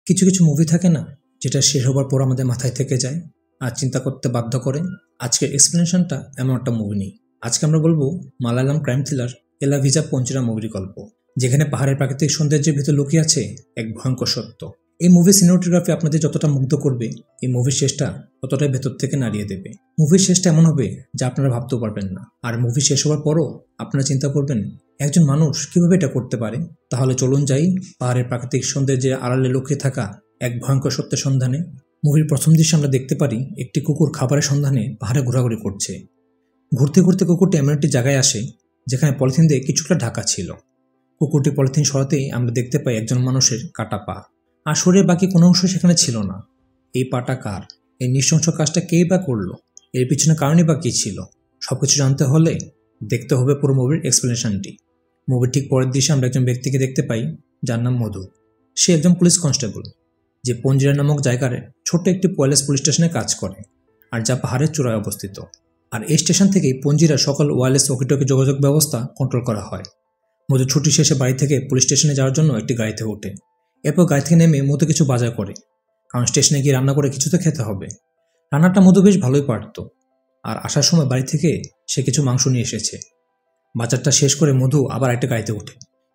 কিছু কিছু মুভি থাকে না, যেটা শেষ হবার পর আমাদের মাথায় থেকে যায় আর চিন্তা করতে বাধ্য করে। আজকের এক্সপ্লেনেশনটা এমন একটা মুভি নেই। আজকে আমরা বলবো মালায়ালাম ক্রাইম থ্রিলার এলা ভিজা পঞ্চিরা মুভির গল্প, যেখানে পাহাড়ের প্রাকৃতিক সৌন্দর্যের ভিতর লুকিয়ে আছে এক ভয়ঙ্কর সত্য। এই মুভির সিনেমাটোগ্রাফি আপনাদের যতটা মুগ্ধ করবে, এই মুভির শেষটা ততটাই ভেতর থেকে নাড়িয়ে দেবে। মুভির শেষটা এমন হবে যা আপনারা ভাবতেও পারবেন না। আর মুভি শেষ হওয়ার পরও আপনারা চিন্তা করবেন, একজন মানুষ কিভাবে এটা করতে পারে। তাহলে চলুন যাই পাহাড়ের প্রাকৃতিক সৌন্দর্যের আড়ালে লুকিয়ে থাকা এক ভয়ঙ্কর সত্যের সন্ধানে। মুভির প্রথম দৃশ্যে আমরা দেখতে পারি একটি কুকুর খাবারের সন্ধানে পাহাড়ে ঘোরাঘুরি করছে। ঘুরতে ঘুরতে কুকুরটি এমন একটি জায়গায় আসে যেখানে পলিথিন দিয়ে কিছুটা ঢাকা ছিল। কুকুরটি পলিথিন সরাতেই আমরা দেখতে পাই একজন মানুষের কাটা পা, আর শরীরের বাকি কোনো অংশ সেখানে ছিল না। এই পাটা কার? এই নৃশংস কাজটা কেই বা করলো? এর পিছনে কারণই বা কী ছিল? সবকিছু জানতে হলে দেখতে হবে পুরো মুভির এক্সপ্লেনেশনটি। মুভির ঠিক পরের দৃশ্যে আমরা একজন ব্যক্তিকে দেখতে পাই যার নাম মধু। সে একজন পুলিশ কনস্টেবল, যে পঞ্জিরা নামক জায়গার ছোট্ট একটি ওয়্যারলেস পুলিশ স্টেশনে কাজ করে, আর যা পাহাড়ের চূড়ায় অবস্থিত। আর এই স্টেশন থেকেই পঞ্জিরা সকল ওয়্যারলেস ওকিটকি যোগাযোগ ব্যবস্থা কন্ট্রোল করা হয়। মধু ছুটি শেষে বাড়ি থেকে পুলিশ স্টেশনে যাওয়ার জন্য একটি গাড়িতে ওঠে। এরপর গাড়ি থেকে নেমে মধু কিছু বাজার করে, কারণ স্টেশনে গিয়ে রান্না করে কিছু তো খেতে হবে। রান্নাটা মধু বেশ ভালোই পারত, আর আসার সময় বাড়ি থেকে সে কিছু মাংস নিয়ে এসেছে। বাজারটা শেষ করে মধু আবার একটা গাড়িতে ওঠে,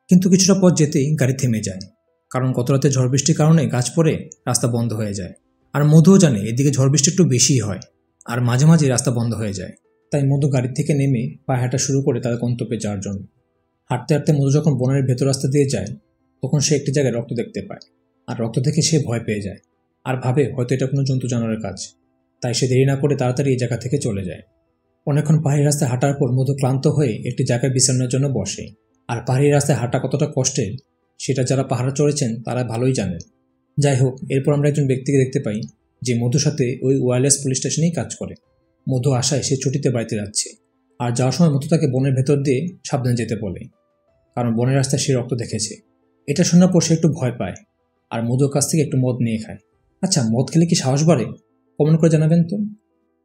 কিন্তু কিছুটা পথ যেতেই গাড়ি থেমে যায়, কারণ গত রাতে ঝড় বৃষ্টির কারণে গাছ পড়ে রাস্তা বন্ধ হয়ে যায়। আর মধুও জানে এদিকে ঝড় বৃষ্টি একটু বেশিই হয়, আর মাঝে মাঝে রাস্তা বন্ধ হয়ে যায়। তাই মধু গাড়ি থেকে নেমে পায়ে হাঁটা শুরু করে তাদের গন্তব্যে যাওয়ার জন্য। হাঁটতে হাঁটতে মধু যখন বনের ভেতর রাস্তা দিয়ে যায়, তখন সে একটি জায়গায় রক্ত দেখতে পায়। আর রক্ত দেখে সে ভয় পেয়ে যায়, আর ভাবে হয়তো এটা কোনো জন্তু জানোয়ারের কাজ। তাই সে দেরি না করে তাড়াতাড়ি এই জায়গা থেকে চলে যায়। অনেকক্ষণ পাহাড়ি রাস্তায় হাঁটার পর মধু ক্লান্ত হয়ে একটি জায়গায় বিশ্রামের জন্য বসে। আর পাহাড়ি রাস্তায় হাঁটা কতটা কষ্টের সেটা যারা পাহাড়ে চড়েছেন তারা ভালোই জানেন। যাই হোক, এরপর আমরা একজন ব্যক্তিকে দেখতে পাই যে মধুর সাথে ওই ওয়্যারলেস পুলিশ স্টেশনেই কাজ করে। মধু আশায় সে ছুটিতে বাড়িতে যাচ্ছে, আর যাওয়ার সময় মধু তাকে বনের ভেতর দিয়ে সাবধানে যেতে বলে, কারণ বনের রাস্তায় সে রক্ত দেখেছে। এটা শোনার পর সে একটু ভয় পায়, আর মধুর কাছ থেকে একটু মদ নিয়ে খায়। আচ্ছা, মদ খেলে কি সাহস বাড়ে? কমেন্ট করে জানাবেন তো।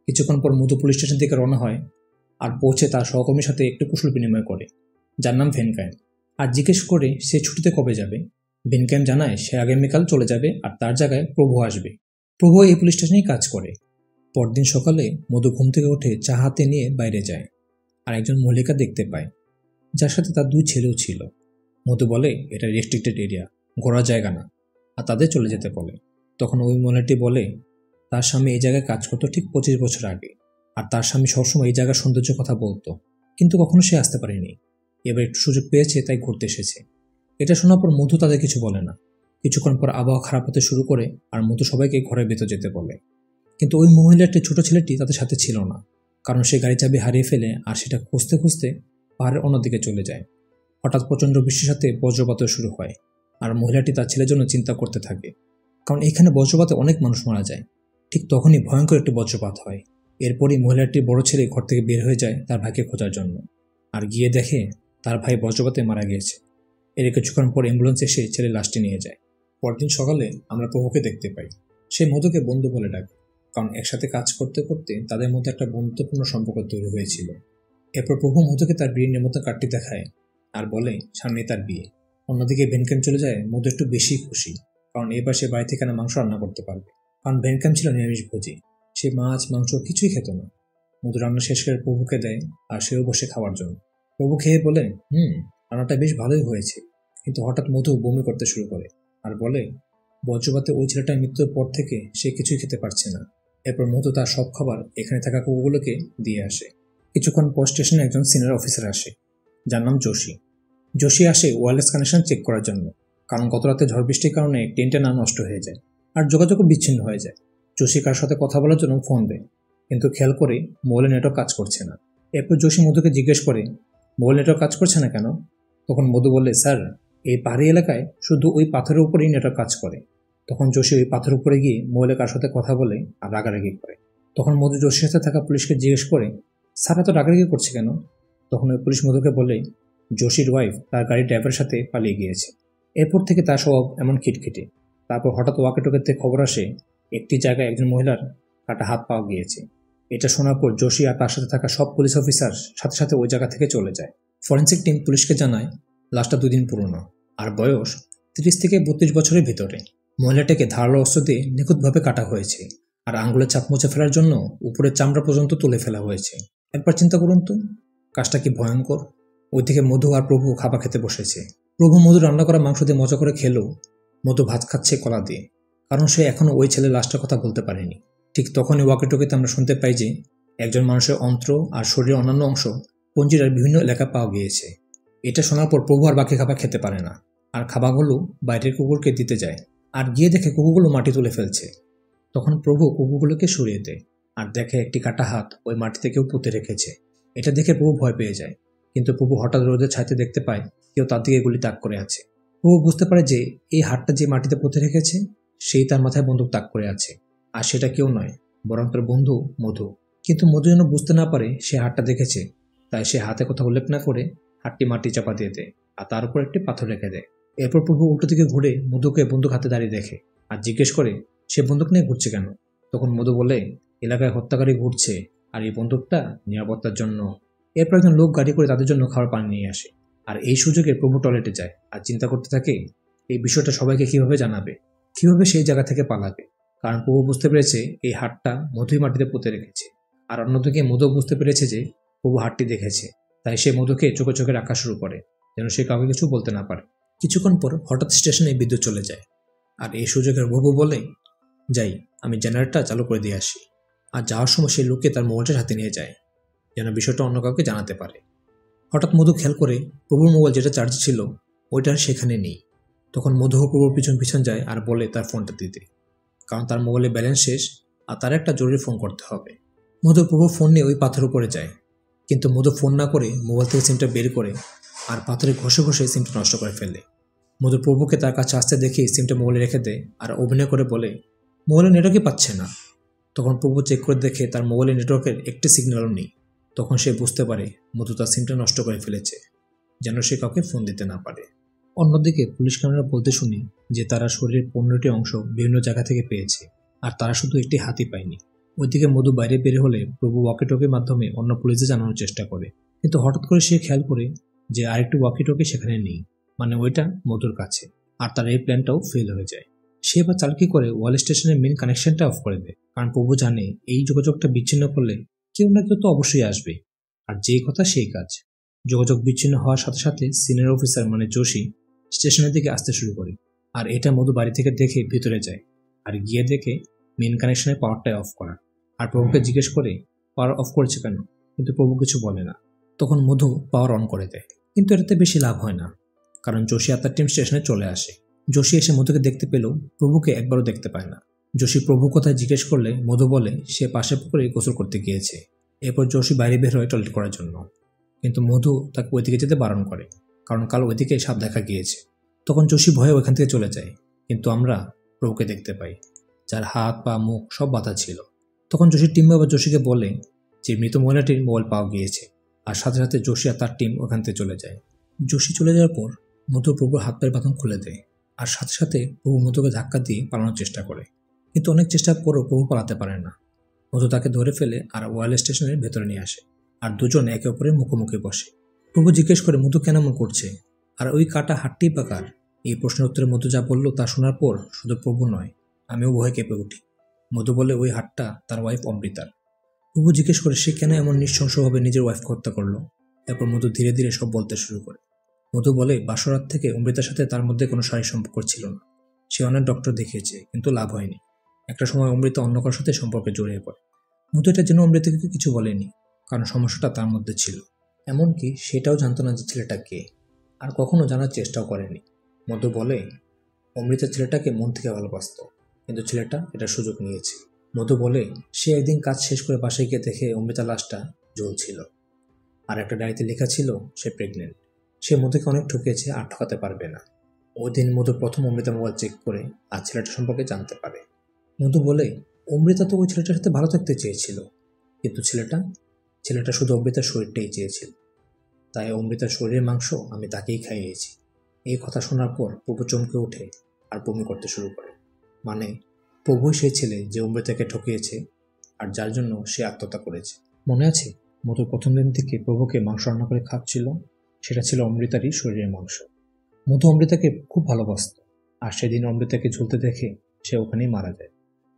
কিছুক্ষণ পর মধু পুলিশ স্টেশন থেকে রওনা হয়, আর পৌঁছে তার সহকর্মীর সাথে একটু কুশল বিনিময় করে, যার নাম ভেনকাইম। আর জিজ্ঞেস করে সে ছুটিতে কবে যাবে। ভেনকাইম জানায় সে আগামীকাল চলে যাবে, আর তার জায়গায় প্রভু আসবে। প্রভু এই পুলিশ স্টেশনেই কাজ করে। পরদিন সকালে মধু ঘুম থেকে উঠে চা হাতে নিয়ে বাইরে যায়, আর একজন মহিলাকে দেখতে পায় যার সাথে তার 2 ছেলেও ছিল। মধু বলে এটা রেস্ট্রিক্টেড এরিয়া, ঘোরার জায়গা না, আর তাদের চলে যেতে বলে। তখন ওই মহিলাটি বলে তার স্বামী এই জায়গায় কাজ করতো ঠিক 25 বছর আগে, আর তার স্বামী সবসময় এই জায়গার সৌন্দর্যের কথা বলতো, কিন্তু কখনো সে আসতে পারেনি। এবার একটু সুযোগ পেয়েছে তাই ঘুরতে এসেছে। এটা শোনার পর মধু তাদের কিছু বলে না। কিছুক্ষণ পর আবহাওয়া খারাপ হতে শুরু করে, আর মধু সবাইকে ঘরের ভেতর যেতে বলে। কিন্তু ওই মহিলাটির ছোট ছেলেটি তাদের সাথে ছিল না, কারণ সে গাড়ি চাবি হারিয়ে ফেলে, আর সেটা খুঁজতে খুঁজতে পাহাড়ের অন্যদিকে চলে যায়। হঠাৎ প্রচণ্ড বৃষ্টির সাথে বজ্রপাতও শুরু হয়, আর মহিলাটি তার ছেলের জন্য চিন্তা করতে থাকে, কারণ এখানে বজ্রপাতে অনেক মানুষ মারা যায়। ঠিক তখনই ভয়ঙ্কর একটি বজ্রপাত হয়। এরপরই মহিলাটির বড় ছেলে ঘর থেকে বের হয়ে যায় তার ভাইকে খোঁজার জন্য, আর গিয়ে দেখে তার ভাই বজ্রপাতে মারা গিয়েছে। এর কিছুক্ষণ পর অ্যাম্বুলেন্স এসে ছেলে লাশটি নিয়ে যায়। পরদিন সকালে আমরা প্রভুকে দেখতে পাই। সে মধুকে বন্ধু বলে ডাকে, কারণ একসাথে কাজ করতে করতে তাদের মধ্যে একটা বন্ধুত্বপূর্ণ সম্পর্ক তৈরি হয়েছিল। এরপর প্রভু মধুকে তার বিয়ের নিমন্ত্রণ কার্ডটি দেখায়, আর বলে সামনে তার বিয়ে। অন্যদিকে ভেনকাইম চলে যায় মধু একটু বেশি খুশি, কারণ এবার সে বাড়ি থেকে মাংস রান্না করতে পারবে। কারণ ভেনকাইম ছিল নিরামিষভোজী, সে মাছ মাংস কিছুই খেত না। মধু রান্না শেষ করে প্রভুকে দেয়, আর সেও বসে খাওয়ার জন্য। প্রভু খেয়ে বলে রান্নাটা বেশ ভালোই হয়েছে। কিন্তু হঠাৎ মধু বমি করতে শুরু করে, আর বলে বজ্রপাতে ওই ছেলেটার মৃত্যুর পর থেকে সে কিছুই খেতে পারছে না। এরপর মধু তার সব খাবার এখানে থাকা কুকুরগুলোকে দিয়ে আসে। কিছুক্ষণ পর স্টেশনে একজন সিনিয়র অফিসার আসে, যার নাম যোশী। যোশী আসে ওয়্যারলেস কানেকশন চেক করার জন্য, কারণ গত রাতে ঝড় বৃষ্টির কারণে টেন্টেনা নষ্ট হয়ে যায়, আর যোগাযোগও বিচ্ছিন্ন হয়ে যায়। যোশী কার সাথে কথা বলার জন্য ফোন দেয়, কিন্তু খেয়াল করে মোবাইলের নেটওয়ার্ক কাজ করছে না। এরপর যোশী মধুকে জিজ্ঞেস করে মোবাইল নেটওয়ার্ক কাজ করছে না কেন। তখন মধু বলে, স্যার, এই পাহাড়ি এলাকায় শুধু ওই পাথরের উপরেই নেটওয়ার্ক কাজ করে। তখন যোশী ওই পাথরের উপরে গিয়ে মোবাইলে কার সাথে কথা বলে আর রাগারাগি করে। তখন মধু যোশীর সাথে থাকা পুলিশকে জিজ্ঞেস করে, স্যার এত রাগারাগি করছে কেন? তখন ওই পুলিশ মধুকে বলে যোশীর ওয়াইফ তার গাড়ির ড্রাইভারের সাথে পালিয়ে গিয়েছে। এরপর থেকে তার স্বভাব এমন খিটখিটে। তারপর হঠাৎ ওয়াকিটকিতে খবর আসে একটি জায়গায় একজন মহিলার কাটা হাত পাওয়া গিয়েছে। এটা শোনার পর যোশী আর তার সাথে থাকা সব পুলিশ অফিসার সাথে সাথে ওই জায়গা থেকে চলে যায়। ফরেন্সিক টিম পুলিশকে জানায় লাশটা 2 দিন পুরনো, আর বয়স 30 থেকে 32 বছরের ভিতরে। মহিলাটাকে ধারালো অস্ত্র দিয়ে নিখুঁতভাবে কাটা হয়েছে, আর আঙ্গুলের ছাপ মুছে ফেলার জন্য উপরের চামড়া পর্যন্ত তুলে ফেলা হয়েছে। একবার চিন্তা করুন তো, কাজটা কি ভয়ঙ্কর। ওইদিকে মধু আর প্রভু খাবার খেতে বসেছে। প্রভু মধু রান্না করা মাংস দিয়ে মজা করে খেলো, মধু ভাত খাচ্ছে কলা দিয়ে, কারণ সে এখনো ওই ছেলে লাশটার কথা বলতে পারেনি। ঠিক তখনই ওয়াকিটকিতে আমরা শুনতে পাই যে একজন মানুষের অন্ত্র আর শরীরের অন্যান্য অংশ পঞ্জিরার বিভিন্ন এলাকা পাওয়া গিয়েছে। এটা শোনার পর প্রভু আর বাকি খাবার খেতে পারে না, আর খাবারগুলো বাইরের কুকুরকে দিতে যায়, আর গিয়ে দেখে কুকুরগুলো মাটি তুলে ফেলছে। তখন প্রভু কুকুরগুলোকে সরিয়ে দেয়, আর দেখে একটি কাটা হাত ওই মাটিতে কেউ পুঁতে রেখেছে। এটা দেখে প্রভু ভয় পেয়ে যায়, কিন্তু প্রভু হঠাৎ রোদের ছাইতে দেখতে পায় কেউ তার দিকে গুলি তাক করে আছে। প্রভু বুঝতে পারে যে এই হাতটা যে মাটিতে পুঁতে রেখেছে সেই তার মাথায় বন্দুক তাক করে আছে, আর সেটা কেউ নয় বরং তার বন্ধু মধু। কিন্তু মধু যেন বুঝতে না পারে সে হাতটা দেখেছে, তাই সে হাতে কোথাও উল্লেখ না করে হাতটি মাটি চাপা দিয়ে দেয় আর তার উপর একটি পাথর রেখে দেয়। এরপর প্রভু উল্টো দিকে ঘুরে মধুকে বন্দুক হাতে দাঁড়িয়ে দেখে আর জিজ্ঞেস করে সে বন্দুক নিয়ে ঘুরছে কেন। তখন মধু বলে, এলাকায় হত্যাকারী ঘুরছে আর এই বন্দুকটা নিরাপত্তার জন্য। এরপর একজন লোক গাড়ি করে তাদের জন্য খাবার পানি নিয়ে আসে, আর এই সুযোগে প্রভু টয়লেটে যায় আর চিন্তা করতে থাকে এই বিষয়টা সবাইকে কিভাবে জানাবে, কিভাবে সেই জায়গা থেকে পালাবে। কারণ প্রভু বুঝতে পেরেছে এই হাটটা মধুই মাটিতে পুঁতে রেখেছে, আর অন্যদিকে মধু বুঝতে পেরেছে যে প্রভু হাটটি দেখেছে, তাই সে মধুকে চোখে চোখে রাখা শুরু করে যেন সে কাউকে কিছু বলতে না পারে। কিছুক্ষণ পর হঠাৎ স্টেশনে বিদ্যুৎ চলে যায়, আর এই সুযোগে প্রভু বলে, যাই আমি জেনারেটর চালু করে দিয়ে আসি। আর যাওয়ার সময় সেই লোককে তার মোবাইলটা হাতে নিয়ে যায় যেন বিষয়টা অন্য কাউকে জানাতে পারে। হঠাৎ মধু খেয়াল করে প্রভুর মোবাইল যেটা চার্জ ছিল ওইটা সেখানে নেই। তখন মধু প্রভুর পিছন পিছন যায় আর বলে তার ফোনটা দিতে, কারণ তার মোবাইলে ব্যালেন্স শেষ আর তার একটা জরুরি ফোন করতে হবে। মধু প্রভুর ফোন নিয়ে ওই পাথরের উপরে যায়, কিন্তু মধু ফোন না করে মোবাইল থেকে সিমটা বের করে আর পাথরে ঘষে ঘষে সিমটা নষ্ট করে ফেলে। মধু প্রভুকে তার কাছে আসতে দেখে সিমটা মোবাইলে রেখে দেয় আর অভিনয় করে বলে, মোবাইলে নেটওয়ার্কই পাচ্ছে না। তখন প্রভু চেক করে দেখে তার মোবাইলে নেটওয়ার্কের একটি সিগন্যালও নেই। তখন সে বুঝতে পারে মধু তার সিমটা নষ্ট করে ফেলেছে যেন সে কাউকে ফোন দিতে না পারে। অন্যদিকে পুলিশ ক্যামেরা বলতে শুনি যে তারা শরীরের 15টি অংশ বিভিন্ন জায়গা থেকে পেয়েছে, আর তারা শুধু একটি হাতি পায়নি। ওইদিকে মধু বাইরে বের হলে প্রভু ওয়াকিটকির মাধ্যমে অন্য পুলিশে জানানোর চেষ্টা করে, কিন্তু হঠাৎ করে সে খেয়াল করে যে আরেকটি ওয়াকিটকি সেখানে নেই, মানে ওইটা মধুর কাছে, আর তার এই প্ল্যানটাও ফেল হয়ে যায়। সে এবার চালাকি করে ওয়াল স্টেশনের মেন কানেকশনটা অফ করে দেয়, কারণ প্রভু জানে এই যোগাযোগটা বিচ্ছিন্ন করলে কেউ না কেউ তো অবশ্যই আসবে, আর যেই কথা সেই কাজ। যোগাযোগ বিচ্ছিন্ন হওয়ার সাথে সাথে সিনিয়র অফিসার মানে যোশী স্টেশনের দিকে আসতে শুরু করে, আর এটা মধু বাড়ি থেকে দেখে ভিতরে যায় আর গিয়ে দেখে মেন কানেকশনের পাওয়ারটাই অফ করা, আর প্রভুকে জিজ্ঞেস করে পাওয়ার অফ করেছে কেন, কিন্তু প্রভু কিছু বলে না। তখন মধু পাওয়ার অন করে দেয়, কিন্তু এটাতে বেশি লাভ হয় না, কারণ যোশী আর তার টিম স্টেশনে চলে আসে। যোশী এসে মধুকে দেখতে পেলেও প্রভুকে একবারও দেখতে পায় না। যোশী প্রভু কোথায় জিজ্ঞেস করলে মধু বলে সে পাশের পুকুরে গোসল করতে গিয়েছে। এরপর যোশী বাইরে বের হয় টয়লেট করার জন্য, কিন্তু মধু তাকে ওইদিকে যেতে বারণ করে, কারণ কাল ওইদিকে সাপ দেখা গিয়েছে। তখন যোশী ভয়ে ওইখান থেকে চলে যায়, কিন্তু আমরা প্রভুকে দেখতে পাই যার হাত পা মুখ সব বাঁধা ছিল। তখন যোশীর টিম মেম্বার যোশীকে বলে যে মৃত মহিলাটির মোবাইল পাওয়া গিয়েছে, আর সাথে সাথে যোশী আর তার টিম ওখান থেকে চলে যায়। যোশী চলে যাওয়ার পর মধু প্রভুর হাত পায়ের বাঁধন খুলে দেয়, আর সাথে সাথে প্রভু মধুকে ধাক্কা দিয়ে পালানোর চেষ্টা করে, কিন্তু অনেক চেষ্টার পরও প্রভু পালাতে পারে না। মধু তাকে ধরে ফেলে আর ওয়াল স্টেশনের ভেতরে নিয়ে আসে, আর দুজন একে অপরের মুখোমুখি বসে। প্রভু জিজ্ঞেস করে মধু কেন এমন করছে, আর ওই কাটা হাতটি বা কার। এই প্রশ্নের উত্তরে মধু যা বলল তা শোনার পর শুধু প্রভু নয়, আমিও ভয়ে কেঁপে উঠি। মধু বলে ওই হাতটা তার ওয়াইফ অমৃতার। প্রভু জিজ্ঞেস করে সে কেন এমন নৃশংসভাবে নিজের ওয়াইফকে হত্যা করলো। এরপর মধু ধীরে ধীরে সব বলতে শুরু করে। মধু বলে বাসরাত থেকে অমৃতার সাথে তার মধ্যে কোনো শারীরিক সম্পর্ক ছিল না। সে অনেক ডক্টর দেখিয়েছে, কিন্তু লাভ হয়নি। একটা সময় অমৃতা অন্য কারোর সাথে সম্পর্কে জড়িয়ে পড়ে। মধু এটা যেন অমৃতাকে কিছু বলেনি, কারণ সমস্যাটা তার মধ্যে ছিল। এমনকি সেটাও জানতো না যে ছেলেটা কে, আর কখনো জানার চেষ্টাও করেনি। মধু বলে অমৃতা ছেলেটাকে মন থেকে ভালোবাসত, কিন্তু ছেলেটা এটা সুযোগ নিয়েছে। মধু বলে সে একদিন কাজ শেষ করে বাসায় গিয়ে দেখে অমৃতা লাশটা জ্বলছিল, আর একটা ডায়েরিতে লেখা ছিল সে প্রেগনেন্ট। সে মধুকে অনেক ঠকিয়েছে আর ঠকাতে পারবে না। ওই দিন মধু প্রথম অমৃতা মোবাইল চেক করে আর ছেলেটা সম্পর্কে জানতে পারে। মধু বলে অমৃতা তো ওই ছেলেটার সাথে ভালো থাকতে চেয়েছিল, কিন্তু ছেলেটা শুধু অমৃতার শরীরটাই চেয়েছিল, তাই অমৃতার শরীরের মাংস আমি তাকেই খাইয়েছি। এই কথা শোনার পর প্রভু চমকে ওঠে আর বমি করতে শুরু করে। মানে প্রভুই সেই ছেলে যে অমৃতাকে ঠকিয়েছে আর যার জন্য সে আত্মহত্যা করেছে। মনে আছে মধুর প্রথম দিন থেকে প্রভুকে মাংস রান্না করে খাচ্ছিল, সেটা ছিল অমৃতারই শরীরের মাংস। মধু অমৃতাকে খুব ভালোবাসত, আর সেদিন অমৃতাকে ঝুলতে দেখে সে ওখানেই মারা যায়।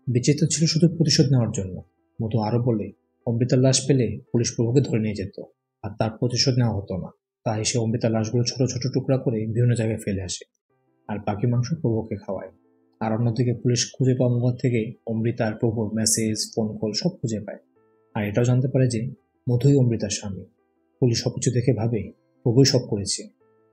বিচিত্র ছিল শুধু প্রতিশোধ নেওয়ার জন্য। মধু আরও বলে, অমৃতার লাশ পেলে পুলিশ প্রভুকে ধরে নিয়ে যেত, আর তার প্রতিশোধ নেওয়া হতো না। তাই সে অমৃতার লাশগুলো ছোট ছোট টুকরা করে বিভিন্ন জায়গায় ফেলে আসে, আর বাকি মাংস প্রভুকে খাওয়ায়। আর অন্যদিকে পুলিশ খুঁজে পাওয়া মোবাইল থেকে অমৃতা আর প্রভুর মেসেজ, ফোন কল সব খুঁজে পায়। আর এটাও জানতে পারে যে মধুই অমৃতার স্বামী। পুলিশ সবকিছু দেখে ভাবে প্রভুই সব করেছে,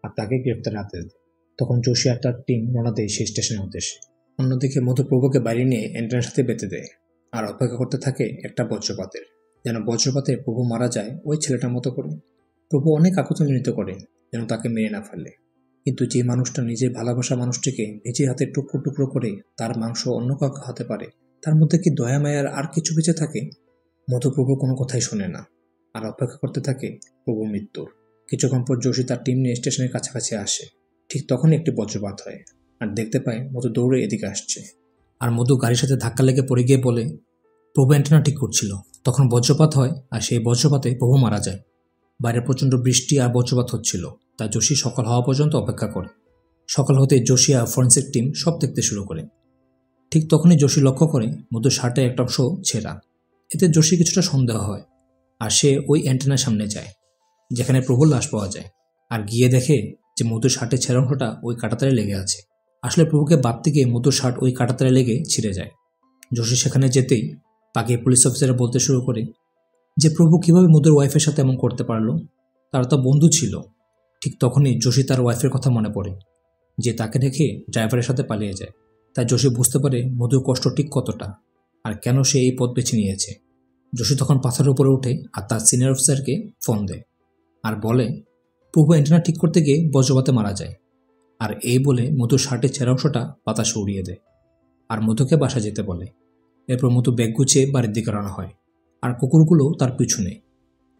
আর তাকে গ্রেপ্তারের আদেশ দেয়। তখন যোশী আর তার টিম রওনা দেয় সেই স্টেশনের উদ্দেশ্যে। অন্যদিকে মধু প্রভুকে বাইরে নিয়ে এন্ট্রান্সের সাথে বেঁধে দেয়, আর অপেক্ষা করতে থাকে একটা বজ্রপাতের, যেন বজ্রপাতে প্রভু মারা যায় ওই ছেলেটার মতো করে। প্রভু অনেক আকুতি মিনতি করে যেন তাকে মেরে না ফেলে, কিন্তু যে মানুষটা নিজের ভালোবাসা মানুষটিকে নিজের হাতে টুকরো টুকরো করে তার মাংস অন্য কাউকে হতে পারে, তার মধ্যে কি দয়া মায়ার আর কিছু বেঁচে থাকে? মধু প্রভুর কোনো কথাই শোনে না, আর অপেক্ষা করতে থাকে প্রভুর মৃত্যুর। কিছুক্ষণ পর যোশী তার টিম নিয়ে স্টেশনের কাছাকাছি আসে। ঠিক তখনই একটি বজ্রপাত হয়, আর দেখতে পায় মধু দৌড়ে এদিকে আসছে। আর মধু গাড়ির সাথে ধাক্কা লেগে পড়ে গিয়ে বলে, প্রভু অ্যান্টেনা ঠিক করছিল। তখন বজ্রপাত হয়, আর সেই বজ্রপাতে প্রভু মারা যায়। বাইরে প্রচণ্ড বৃষ্টি আর বজ্রপাত হচ্ছিল, তাই যোশী সকাল হওয়া পর্যন্ত অপেক্ষা করে। সকাল হতে যোশী আর ফরেন্সিক টিম সব দেখতে শুরু করে। ঠিক তখনই যোশী লক্ষ্য করে মধুর শার্টের একটা অংশ ছেঁড়া। এতে যোশী কিছুটা সন্দেহ হয়, আর সে ওই অ্যান্টেনার সামনে যায় যেখানে প্রভুর লাশ পাওয়া যায়, আর গিয়ে দেখে যে মধুর শার্টের ছেঁড়া অংশটা ওই কাঁটাতারে লেগে আছে। আসলে প্রভুকে বাঁধতে গিয়ে মধুর শার্ট ওই কাঁটাতারে লেগে ছিঁড়ে যায়। যোশী সেখানে যেতেই বাকি পুলিশ অফিসাররা বলতে শুরু করে যে প্রভু কিভাবে মধুর ওয়াইফের সাথে এমন করতে পারলো, তারা তো বন্ধু ছিল। ঠিক তখনই যোশী তার ওয়াইফের কথা মনে পড়ে, যে তাকে রেখে ড্রাইভারের সাথে পালিয়ে যায়। তাই যোশী বুঝতে পারে মধুর কষ্ট ঠিক কতটা, আর কেন সে এই পথ বেছে নিয়েছে। যোশী তখন পাথরের উপরে উঠে আর তার সিনিয়র অফিসারকে ফোন দেয়, আর বলে প্রভু অ্যান্টেনা ঠিক করতে গিয়ে বজ্রপাতে মারা যায়। আর এই বলে মধুর শার্টের ছেঁড়া অংশটা বাতাসে উড়িয়ে দেয়, আর মধুকে বাসা যেতে বলে। এরপর মধু ব্যাগ গুছিয়ে বাড়ির দিকে রওনা হয়, আর কুকুরগুলো তার পিছনে।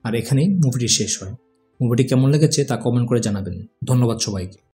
আর এখানেই মুভিটি শেষ হয়। মুভিটি কেমন লেগেছে তা কমেন্ট করে জানাবেন। ধন্যবাদ সবাইকে।